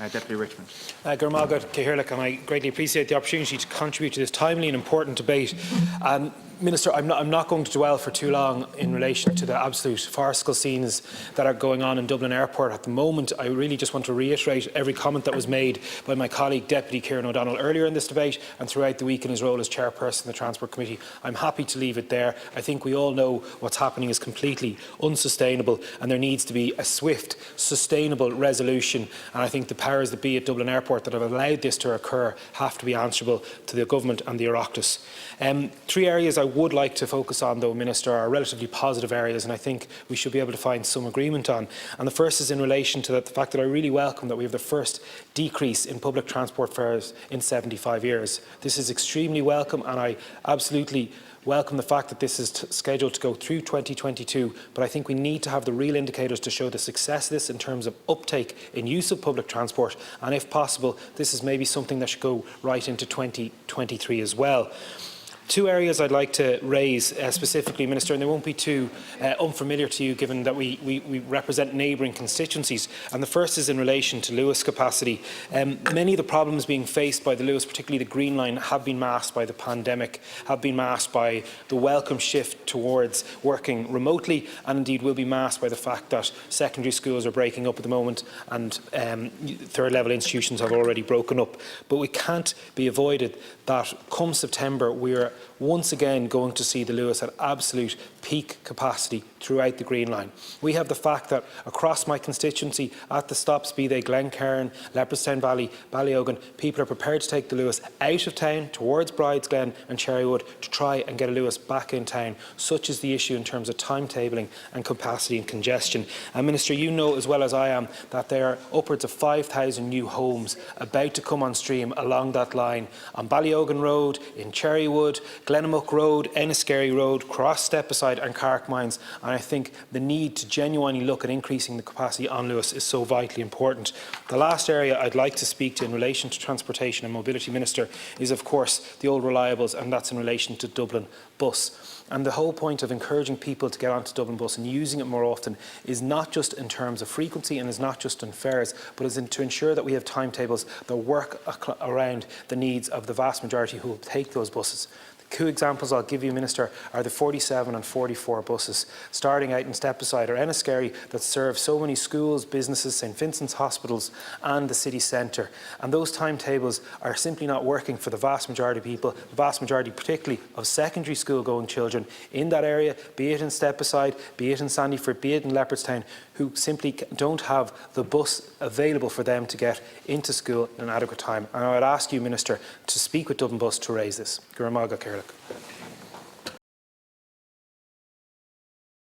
Deputy Richmond. Gurmagad Cahirlik, and I greatly appreciate the opportunity to contribute to this timely and important debate. Minister, I'm not going to dwell for too long in relation to the absolute farcical scenes that are going on in Dublin Airport at the moment. I really just want to reiterate every comment that was made by my colleague Deputy Kieran O'Donnell earlier in this debate and throughout the week in his role as chairperson of the Transport Committee. I'm happy to leave it there. I think we all know what's happening is completely unsustainable, and there needs to be a swift, sustainable resolution. And I think the powers that be at Dublin Airport that have allowed this to occur have to be answerable to the government and the Oireachtas. Three areas I would like to focus on, though, Minister, are relatively positive areas, and I think we should be able to find some agreement on. And the first is in relation to the fact that I really welcome that we have the first decrease in public transport fares in 75 years. This is extremely welcome, and I absolutely welcome the fact that this is scheduled to go through 2022, but I think we need to have the real indicators to show the success of this in terms of uptake in use of public transport, and if possible, this is maybe something that should go right into 2023 as well. Two areas I'd like to raise specifically, Minister, and they won't be too unfamiliar to you given that we represent neighbouring constituencies. And the first is in relation to Luas capacity. Many of the problems being faced by the Luas, particularly the Green Line, have been masked by the pandemic, have been masked by the welcome shift towards working remotely, and indeed will be masked by the fact that secondary schools are breaking up at the moment and third-level institutions have already broken up. But we can't be avoided that come September we are once again going to see the Luas at absolute peak capacity throughout the Green Line. We have the fact that across my constituency, at the stops, be they Glencairn, Leopardstown Valley, Ballyogan, people are prepared to take the Luas out of town towards Bridesglen and Cherrywood to try and get a Luas back in town. Such is the issue in terms of timetabling and capacity and congestion. And Minister, you know as well as I am that there are upwards of 5,000 new homes about to come on stream along that line on Ballyogan Road, in Cherrywood, Glenamuck Road, Enniskerry Road, Cross Stepaside and Carrick Mines. And I think the need to genuinely look at increasing the capacity on Luas is so vitally important. The last area I'd like to speak to in relation to Transportation and Mobility, Minister, is of course the old reliables, and that's in relation to Dublin Bus. And the whole point of encouraging people to get onto Dublin Bus and using it more often is not just in terms of frequency and is not just in fares, but is to ensure that we have timetables that work around the needs of the vast majority who will take those buses. Two examples I'll give you, Minister, are the 47 and 44 buses starting out in Stepaside or Enniskerry that serve so many schools, businesses, St Vincent's hospitals and the city centre. And those timetables are simply not working for the vast majority of people, the vast majority particularly of secondary school going children in that area, be it in Stepaside, be it in Sandyford, be it in Leopardstown, who simply don't have the bus available for them to get into school in an adequate time. And I would ask you, Minister, to speak with Dublin Bus to raise this. Gurmagad Cahirlik.